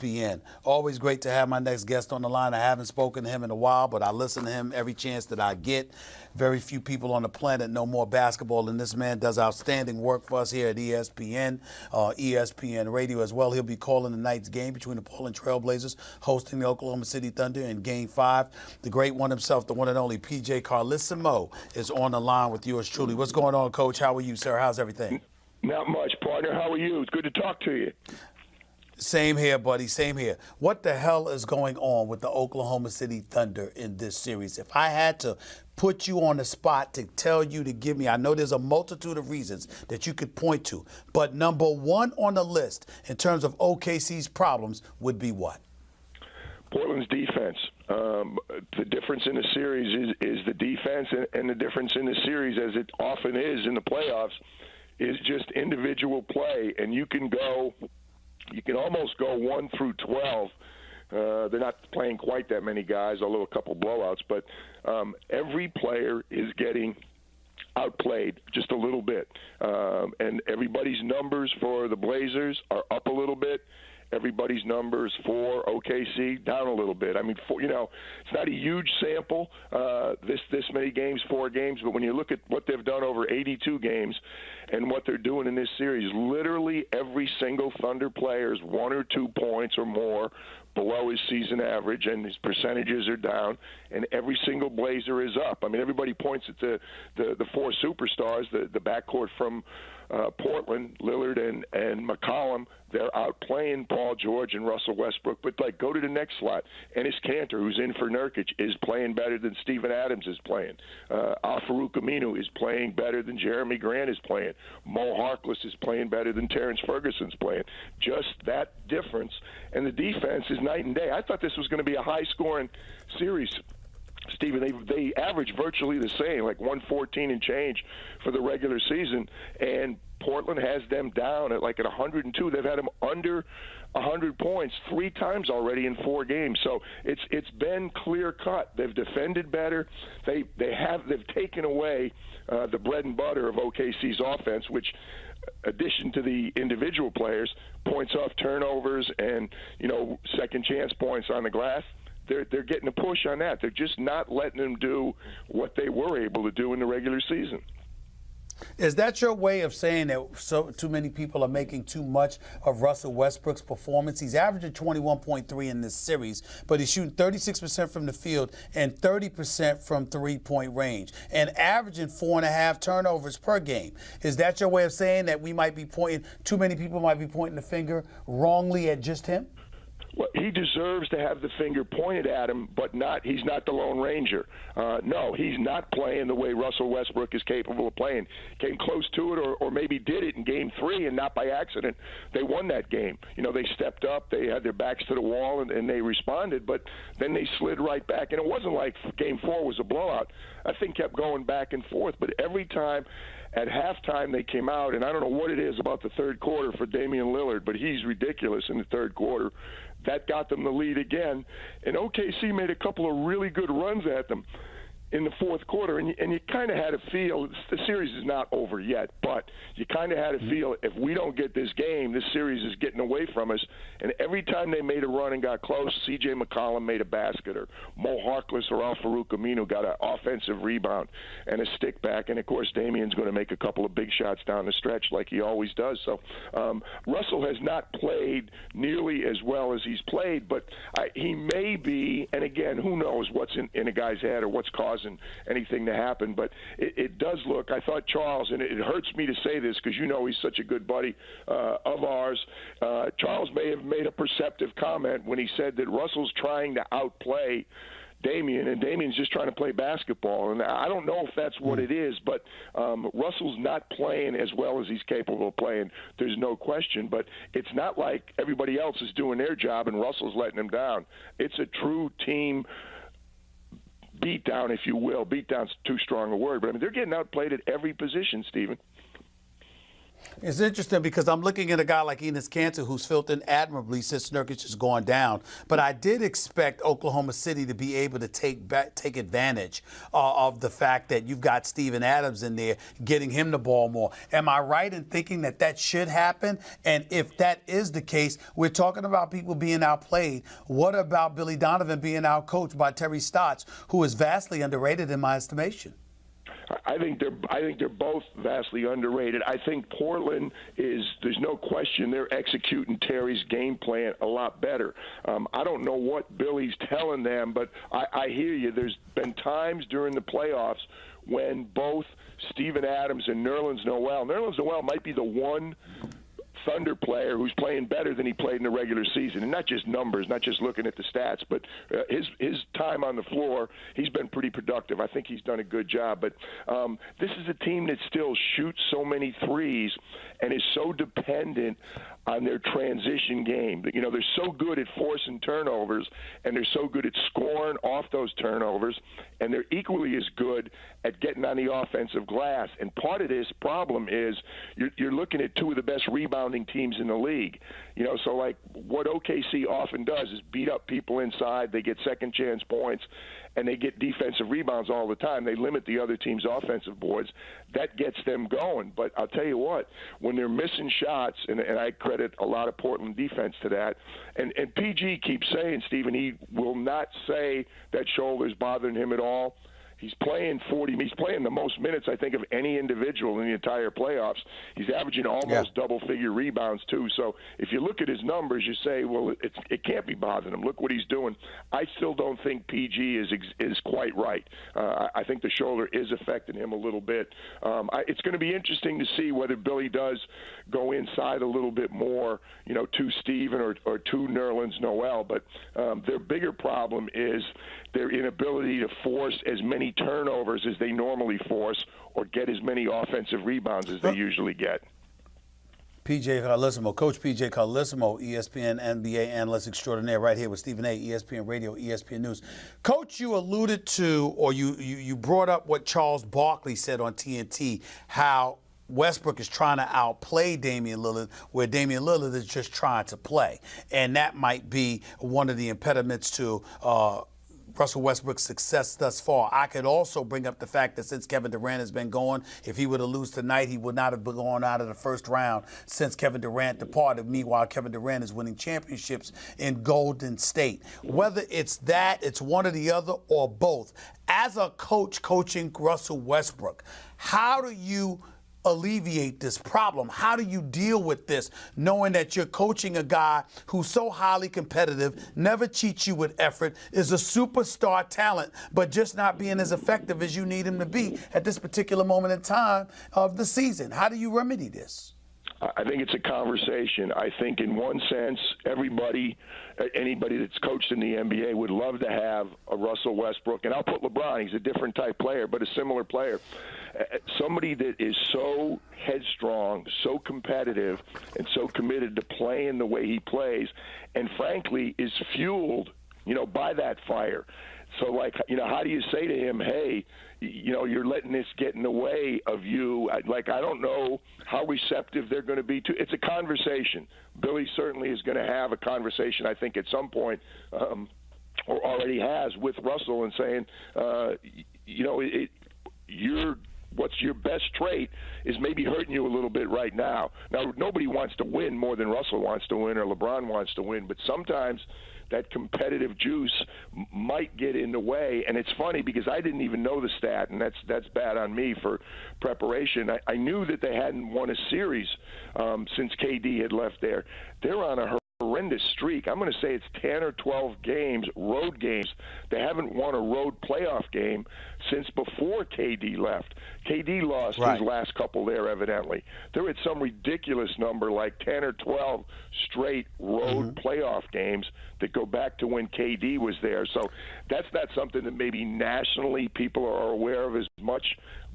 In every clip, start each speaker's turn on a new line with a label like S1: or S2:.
S1: ESPN. Always great to have my next guest on the line. I haven't spoken to him in a while, but I listen to him every chance that I get. Very few people on the planet know more basketball than this man. Does outstanding work for us here at ESPN, ESPN Radio as well. He'll be calling tonight's game between the Portland Trailblazers hosting the Oklahoma City Thunder in Game 5. The great one himself, the one and only PJ Carlesimo, is on the line with yours truly. What's going on, Coach? How are you, sir? How's everything?
S2: Not much, partner. How are you? It's good to talk to you.
S1: Same here, buddy. Same here. What the hell is going on with the Oklahoma City Thunder in this series? If I had to put you on the spot to tell you to give me, I know there's a multitude of reasons that you could point to, but number one on the list in terms of OKC's problems would be what?
S2: Portland's defense. The difference in the series is the defense, and the difference in the series, as it often is in the playoffs, is just individual play, and you can almost go 1 through 12. They're not playing quite that many guys, although a couple blowouts. But every player is getting outplayed just a little bit. And everybody's numbers for the Blazers are up a little bit. Everybody's numbers for OKC down a little bit. I mean, it's not a huge sample, this many games, 4 games, but when you look at what they've done over 82 games and what they're doing in this series, literally every single Thunder player is 1 or 2 points or more below his season average, and his percentages are down, and every single Blazer is up. I mean, everybody points at the 4 superstars, the backcourt from Portland, Lillard and McCollum. They're outplaying Paul George and Russell Westbrook. But, go to the next slot. Enes Kanter, who's in for Nurkic, is playing better than Steven Adams is playing. Al-Farouq Aminu is playing better than Jeremy Grant is playing. Mo Harkless is playing better than Terrence Ferguson's playing. Just that difference. And the defense is night and day. I thought this was going to be a high-scoring series. Stephen, they average virtually the same, like 114 and change for the regular season, and Portland has them down at 102. They've had them under 100 points 3 times already in 4 games. So it's been clear cut. They've defended better. They've taken away the bread and butter of OKC's offense, which, addition to the individual players, points off turnovers and second chance points on the glass. They're getting a push on that. They're just not letting them do what they were able to do in the regular season.
S1: Is that your way of saying that too many people are making too much of Russell Westbrook's performance? He's averaging 21.3 in this series, but he's shooting 36% from the field and 30% from three-point range and averaging 4.5 turnovers per game. Is that your way of saying that too many people might be pointing the finger wrongly at just him?
S2: Well, he deserves to have the finger pointed at him, but he's not the Lone Ranger. No, he's not playing the way Russell Westbrook is capable of playing. Came close to it or maybe did it in Game 3, and not by accident. They won that game. They stepped up. They had their backs to the wall, and they responded, but then they slid right back. And it wasn't like Game 4 was a blowout. That thing kept going back and forth, but every time at halftime they came out, and I don't know what it is about the third quarter for Damian Lillard, but he's ridiculous in the third quarter. That got them the lead again. And OKC made a couple of really good runs at them in the fourth quarter, and you kind of had a feel, the series is not over yet, but you kind of had a feel if we don't get this game, this series is getting away from us. And every time they made a run and got close, C.J. McCollum made a basket, or Mo Harkless or Al-Farouq Aminu got an offensive rebound and a stick back. And, of course, Damian's going to make a couple of big shots down the stretch like he always does. So Russell has not played nearly as well as he's played, but he may be, and again, who knows what's in a guy's head or what's causing anything to happen, but it does look, I thought Charles, and it hurts me to say this because he's such a good buddy of ours, Charles may have made a perceptive comment when he said that Russell's trying to outplay Damian, and Damian's just trying to play basketball. And I don't know if that's what it is, but Russell's not playing as well as he's capable of playing. There's no question, but it's not like everybody else is doing their job and Russell's letting them down. It's a true team beatdown, if you will. Beatdown's too strong a word, but they're getting outplayed at every position, Stephen.
S1: It's interesting because I'm looking at a guy like Enes Kanter who's filled in admirably since Nurkic has gone down. But I did expect Oklahoma City to be able to take advantage of the fact that you've got Steven Adams in there, getting him the ball more. Am I right in thinking that that should happen? And if that is the case, we're talking about people being outplayed. What about Billy Donovan being outcoached by Terry Stotts, who is vastly underrated in my estimation?
S2: I think they're both vastly underrated. I think Portland is, there's no question, they're executing Terry's game plan a lot better. I don't know what Billy's telling them, but I hear you. There's been times during the playoffs when both Steven Adams and Nerlens Noel might be the one Thunder player who's playing better than he played in the regular season, and not just numbers, not just looking at the stats, but his time on the floor, he's been pretty productive. I think he's done a good job. But this is a team that still shoots so many threes and is so dependent on their transition game. You know, they're so good at forcing turnovers, and they're so good at scoring off those turnovers, and they're equally as good at getting on the offensive glass. And part of this problem is you're looking at two of the best rebounding teams in the league. You know, so like what OKC often does is beat up people inside. They get second chance points, and they get defensive rebounds all the time. They limit the other team's offensive boards. That gets them going. But I'll tell you what, when they're missing shots, and I credit a lot of Portland defense to that, and PG keeps saying, Stephen, he will not say that shoulder's bothering him at all. He's playing 40. He's playing the most minutes, I think, of any individual in the entire playoffs. He's averaging almost double-figure rebounds, too. So if you look at his numbers, you say, well, it can't be bothering him. Look what he's doing. I still don't think PG is quite right. I think the shoulder is affecting him a little bit. It's going to be interesting to see whether Billy does go inside a little bit more, you know, to Steven or to Nerlens Noel. But their bigger problem is their inability to force as many turnovers as they normally force or get as many offensive rebounds as they usually get.
S1: PJ Carlesimo, Coach PJ Carlesimo, ESPN NBA analyst extraordinaire, right here with Stephen A., ESPN Radio, ESPN News. Coach, you alluded to, or you brought up what Charles Barkley said on TNT, how Westbrook is trying to outplay Damian Lillard, where Damian Lillard is just trying to play. And that might be one of the impediments to Russell Westbrook's success thus far. I could also bring up the fact that since Kevin Durant has been gone, if he were to lose tonight, he would not have been going out of the first round since Kevin Durant departed. Meanwhile, Kevin Durant is winning championships in Golden State. Whether it's that, it's one or the other, or both. As a coach coaching Russell Westbrook, how do you alleviate this problem? How do you deal with this, knowing that you're coaching a guy who's so highly competitive, never cheats you with effort, is a superstar talent, but just not being as effective as you need him to be at this particular moment in time of the season? How do you remedy this?
S2: I think it's a conversation. I think in one sense, anybody that's coached in the NBA would love to have a Russell Westbrook. And I'll put LeBron, he's a different type player, but a similar player. Somebody that is so headstrong, so competitive, and so committed to playing the way he plays, and frankly is fueled, you know, by that fire. So, like, you know, how do you say to him, hey, you know, you're letting this get in the way of you? Like, I don't know how receptive they're going to be to. It's a conversation. Billy certainly is going to have a conversation, I think, at some point, or already has, with Russell, and saying, you know, what's your best trait is maybe hurting you a little bit right now. Now, nobody wants to win more than Russell wants to win or LeBron wants to win, but sometimes that competitive juice might get in the way. And it's funny because I didn't even know the stat, and that's bad on me for preparation. I knew that they hadn't won a series since KD had left there. They're on a horrendous streak. I'm going to say it's 10 or 12 games, road games. They haven't won a road playoff game since before KD left. KD lost his last couple there, evidently. They're at some ridiculous number, like 10 or 12 straight road playoff games that go back to when KD was there. So that's not something that maybe nationally people are aware of as much,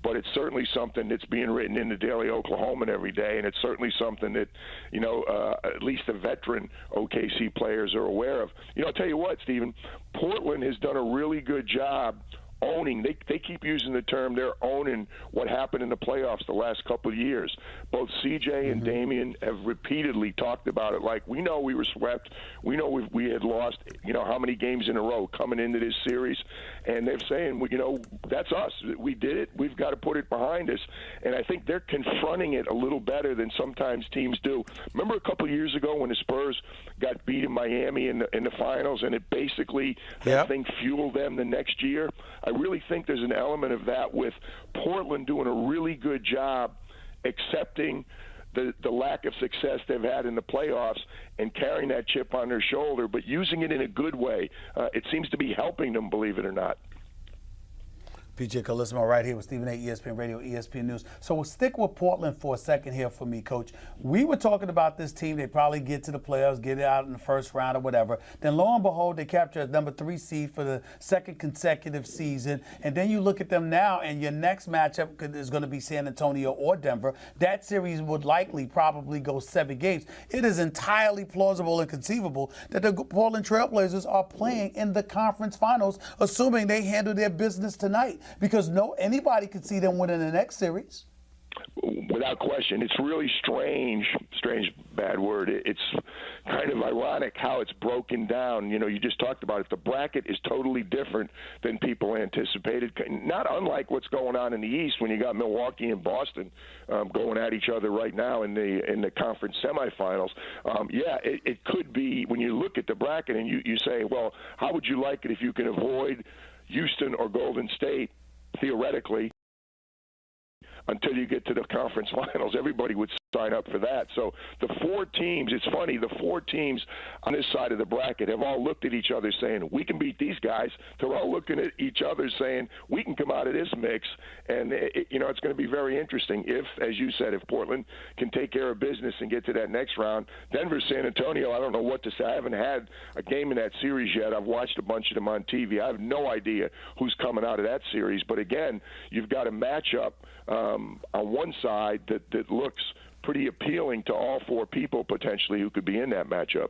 S2: but it's certainly something that's being written in the Daily Oklahoman every day, and it's certainly something that, you know, at least the veteran OKC players are aware of. You know, I'll tell you what, Stephen, Portland has done a really good job owning. They keep using the term they're owning what happened in the playoffs the last couple of years. Both CJ and Damian have repeatedly talked about it. Like, we know we were swept. We know we had lost, how many games in a row coming into this series. And they're saying, that's us. We did it. We've got to put it behind us. And I think they're confronting it a little better than sometimes teams do. Remember a couple of years ago when the Spurs got beat in Miami in the finals, and it basically, that thing fueled them the next year? I really think there's an element of that with Portland doing a really good job accepting the lack of success they've had in the playoffs and carrying that chip on their shoulder, but using it in a good way. It seems to be helping them, believe it or not.
S1: PJ Carlesimo right here with Stephen A. ESPN Radio, ESPN News. So we'll stick with Portland for a second here for me, Coach. We were talking about this team. They probably get to the playoffs, get it out in the first round or whatever. Then lo and behold, they capture a number 3 seed for the second consecutive season. And then you look at them now, and your next matchup is going to be San Antonio or Denver. That series would likely probably go 7 games. It is entirely plausible and conceivable that the Portland Trailblazers are playing in the conference finals, assuming they handle their business tonight. Because anybody could see them winning the next series.
S2: Without question. It's really strange, bad word. It's kind of ironic how it's broken down. You just talked about it. The bracket is totally different than people anticipated. Not unlike what's going on in the East when you got Milwaukee and Boston going at each other right now in the conference semifinals. It could be when you look at the bracket and you say, well, how would you like it if you can avoid Houston or Golden State, theoretically, until you get to the conference finals? Everybody would sign up for that. So the 4 teams, it's funny, the 4 teams on this side of the bracket have all looked at each other saying, we can beat these guys. They're all looking at each other saying, we can come out of this mix. And, it's going to be very interesting if, as you said, if Portland can take care of business and get to that next round. Denver, San Antonio, I don't know what to say. I haven't had a game in that series yet. I've watched a bunch of them on TV. I have no idea who's coming out of that series. But, again, you've got a matchup on one side that looks pretty appealing to all 4 people potentially who could be in that matchup.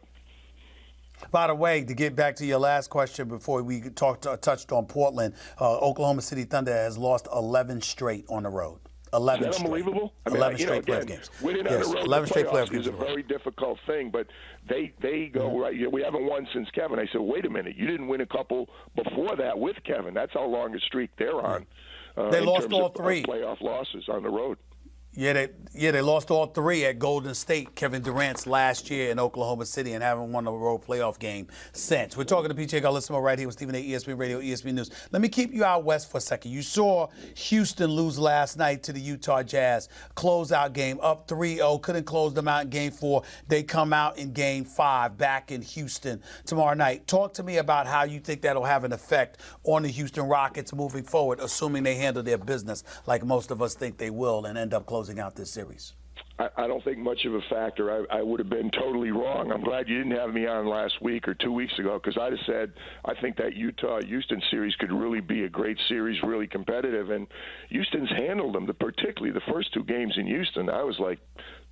S1: By the way, to get back to your last question before we touched on Portland, Oklahoma City Thunder has lost 11 straight on the road. 11
S2: Is that unbelievable? I mean,
S1: 11 straight playoff games.
S2: Winning on the road
S1: 11 straight playoff
S2: is
S1: games
S2: a very difficult thing, but they go, right, we haven't won since Kevin. I said, wait a minute, you didn't win a couple before that with Kevin. That's how long a streak they're on.
S1: They lost all 3
S2: playoff losses on the road.
S1: Yeah, they lost all 3 at Golden State, Kevin Durant's last year in Oklahoma City, and haven't won a road playoff game since. We're talking to PJ Carlesimo right here with Stephen A. ESPN Radio, ESPN News. Let me keep you out west for a second. You saw Houston lose last night to the Utah Jazz. Closeout game, up 3-0, couldn't close them out in Game 4. They come out in Game 5 back in Houston tomorrow night. Talk to me about how you think that'll have an effect on the Houston Rockets moving forward, assuming they handle their business like most of us think they will and end up closing out this series.
S2: I don't think much of a factor. I would have been totally wrong. I'm glad you didn't have me on last week or 2 weeks ago, because I'd have said I think that Utah-Houston series could really be a great series, really competitive. And Houston's handled them, particularly the first 2 games in Houston. I was like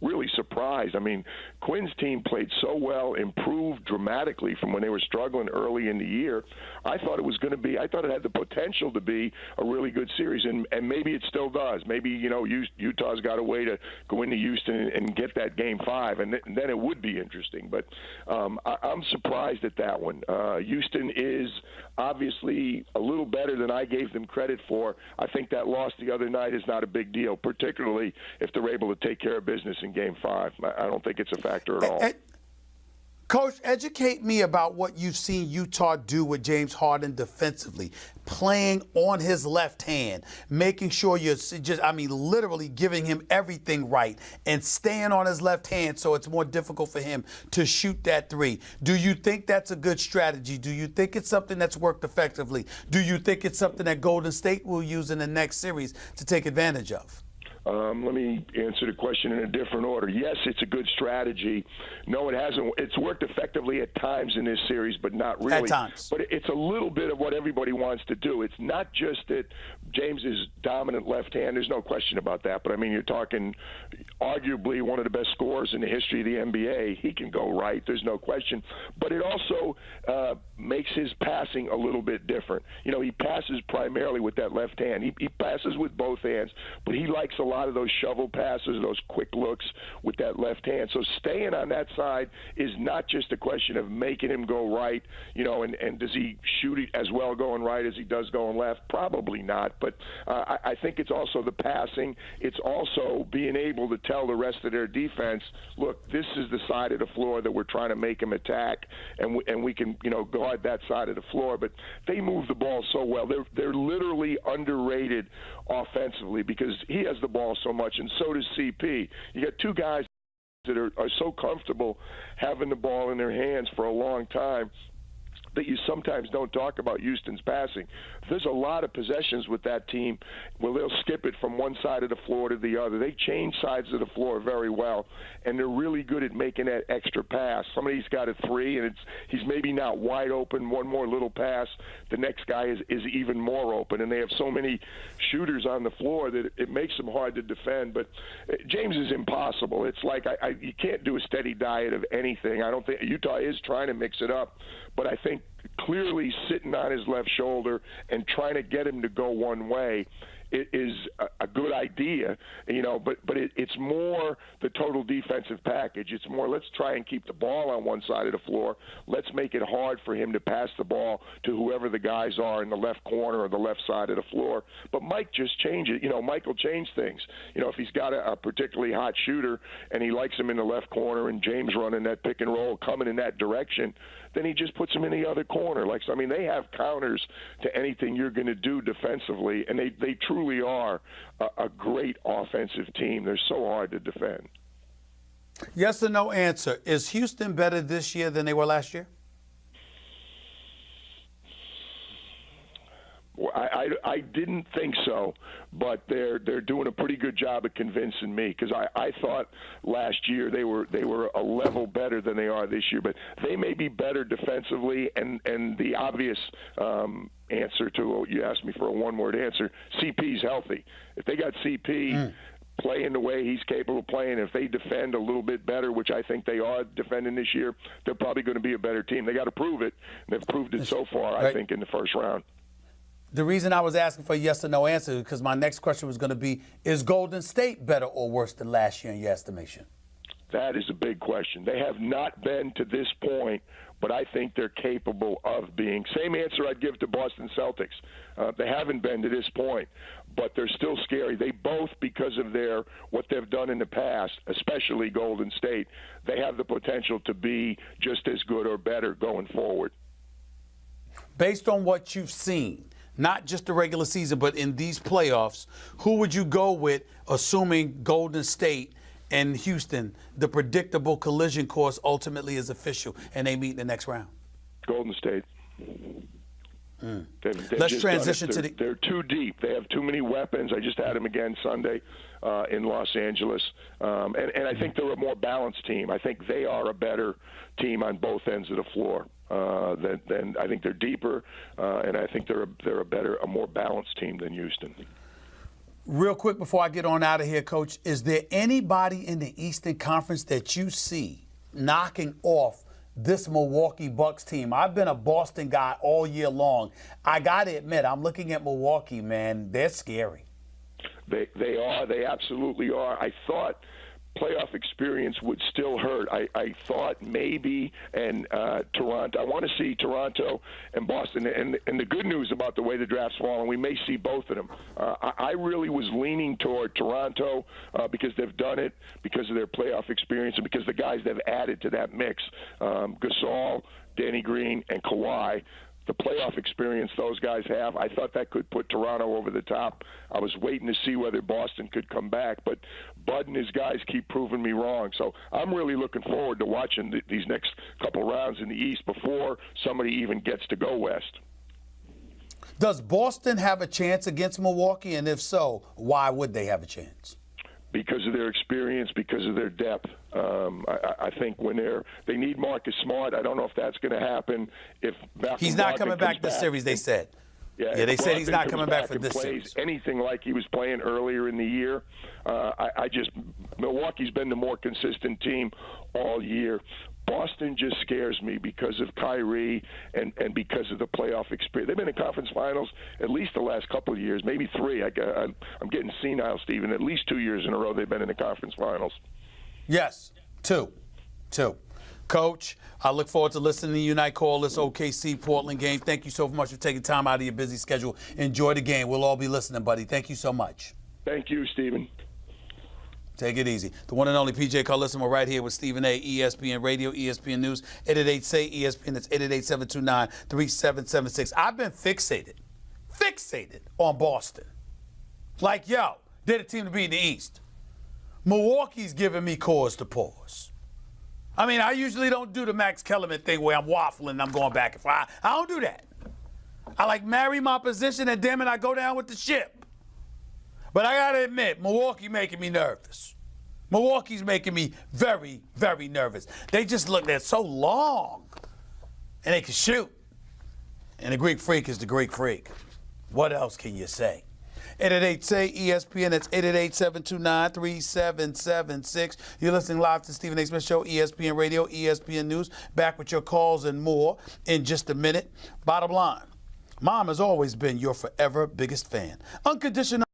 S2: really surprised. I mean, Quinn's team played so well, improved dramatically from when they were struggling early in the year. I thought it had the potential to be a really good series, and maybe it still does. Maybe, Utah's got a way to go into Houston and get that Game 5, and then it would be interesting. But I'm surprised at that one. Houston is obviously a little better than I gave them credit for. I think that loss the other night is not a big deal, particularly if they're able to take care of business in Game 5. I don't think it's a factor at all.
S1: Coach, educate me about what you've seen Utah do with James Harden defensively, playing on his left hand, making sure you're literally giving him everything right and staying on his left hand so it's more difficult for him to shoot that 3. Do you think that's a good strategy? Do you think it's something that's worked effectively? Do you think it's something that Golden State will use in the next series to take advantage of?
S2: Let me answer the question in a different order. Yes, it's a good strategy. No, it hasn't. It's worked effectively at times in this series, but not really.
S1: At times.
S2: But it's a little bit of what everybody wants to do. It's not just that James is dominant left hand. There's no question about that. But, I mean, you're talking arguably one of the best scorers in the history of the NBA. He can go right. There's no question. But it also makes his passing a little bit different. You know, he passes primarily with that left hand. He passes with both hands, but he likes a lot of those shovel passes, those quick looks with that left hand. So staying on that side is not just a question of making him go right, you know, and does he shoot it as well going right as he does going left? Probably not. But I think it's also the passing. It's also being able to tell the rest of their defense, look, this is the side of the floor that we're trying to make him attack, and we can, you know, guard that side of the floor. But they move the ball so well. They're literally underrated offensively because he has the ball so much, and so does CP. You got two guys that are so comfortable having the ball in their hands for a long time that you sometimes don't talk about Houston's passing. There's a lot of possessions with that team where they'll skip it from one side of the floor to the other. They change sides of the floor very well, and they're really good at making that extra pass. Somebody's got a three, and he's maybe not wide open. One more little pass, the next guy is even more open, and they have so many shooters on the floor that it makes them hard to defend. But James is impossible. It's like you can't do a steady diet of anything. I don't think Utah is trying to mix it up, but I think clearly sitting on his left shoulder and trying to get him to go one way is a good idea, you know, but it's more the total defensive package. It's more, let's try and keep the ball on one side of the floor. Let's make it hard for him to pass the ball to whoever the guys are in the left corner or the left side of the floor. But Mike just changed it. You know, Mike will change things. You know, if he's got a particularly hot shooter and he likes him in the left corner and James running that pick and roll coming in that direction, then he just puts him in the other corner. Like, so, I mean, they have counters to anything you're going to do defensively, and they truly are a great offensive team. They're so hard to defend.
S1: Yes or no answer. Is Houston better this year than they were last year?
S2: Well, I didn't think so, but they're doing a pretty good job of convincing me because I thought last year they were a level better than they are this year. But they may be better defensively, and the obvious answer to you asked me for a one-word answer, CP's healthy. If they got CP playing the way he's capable of playing, if they defend a little bit better, which I think they are defending this year, they're probably going to be a better team. They got to prove it, and they've proved it so far, I think, in the first round.
S1: The reason I was asking for a yes or no answer is because my next question was going to be, is Golden State better or worse than last year in your estimation?
S2: That is a big question. They have not been to this point, but I think they're capable of being. Same answer I'd give to Boston Celtics. They haven't been to this point, but they're still scary. They both, because of what they've done in the past, especially Golden State, they have the potential to be just as good or better going forward.
S1: Based on what you've seen, not just the regular season, but in these playoffs, who would you go with, assuming Golden State and Houston, the predictable collision course ultimately is official and they meet in the next round?
S2: Golden State.
S1: Let's transition to
S2: They're too deep. They have too many weapons. I just had them again Sunday in Los Angeles. And I think they're a more balanced team. I think they are a better team on both ends of the floor. Then I think they're deeper, and I think they're a more balanced team than Houston.
S1: Real quick before I get on out of here, Coach, is there anybody in the Eastern Conference that you see knocking off this Milwaukee Bucks team? I've been a Boston guy all year long. I got to admit, I'm looking at Milwaukee, man. They're scary.
S2: They are. They absolutely are. I thought playoff experience would still hurt. I thought maybe, and Toronto. I want to see Toronto and Boston. And the good news about the way the draft's fallen, we may see both of them. I really was leaning toward Toronto because they've done it, because of their playoff experience, and because the guys they've added to that mix, Gasol, Danny Green, and Kawhi. The playoff experience those guys have, I thought that could put Toronto over the top. I was waiting to see whether Boston could come back, but Bud and his guys keep proving me wrong. So I'm really looking forward to watching these next couple rounds in the East before somebody even gets to go West.
S1: Does Boston have a chance against Milwaukee? And if so, why would they have a chance?
S2: because of their experience, because of their depth. I think when they need Marcus Smart, I don't know if that's going to happen. If
S1: he's not coming back this series, they said. Yeah, they said he's not coming back for this series.
S2: Anything like he was playing earlier in the year, Milwaukee's been the more consistent team all year. Boston just scares me because of Kyrie and because of the playoff experience. They've been in conference finals at least the last couple of years, maybe 3. I'm getting senile, Stephen. At least 2 years in a row they've been in the conference finals.
S1: Yes, 2. Coach, I look forward to listening to you tonight. Call this OKC Portland game. Thank you so much for taking time out of your busy schedule. Enjoy the game. We'll all be listening, buddy. Thank you so much.
S2: Thank you, Stephen.
S1: Take it easy. The one and only PJ Carlesimo right here with Stephen A. ESPN Radio, ESPN News, 888-SAY-ESPN. That's 888-729-3776. I've been fixated on Boston. Like, yo, they're the team to beat in the East. Milwaukee's giving me cause to pause. I mean, I usually don't do the Max Kellerman thing where I'm waffling and I'm going back and forth. I don't do that. I like marry my position and damn it, I go down with the ship. But I got to admit, Milwaukee making me nervous. Milwaukee's making me very, very nervous. They just look, they're so long. And they can shoot. And the Greek Freak is the Greek Freak. What else can you say? 888-SAY-ESPN. That's 888-729-3776. You're listening live to Stephen A. Smith Show, ESPN Radio, ESPN News. Back with your calls and more in just a minute. Bottom line, Mom has always been your forever biggest fan. Unconditional.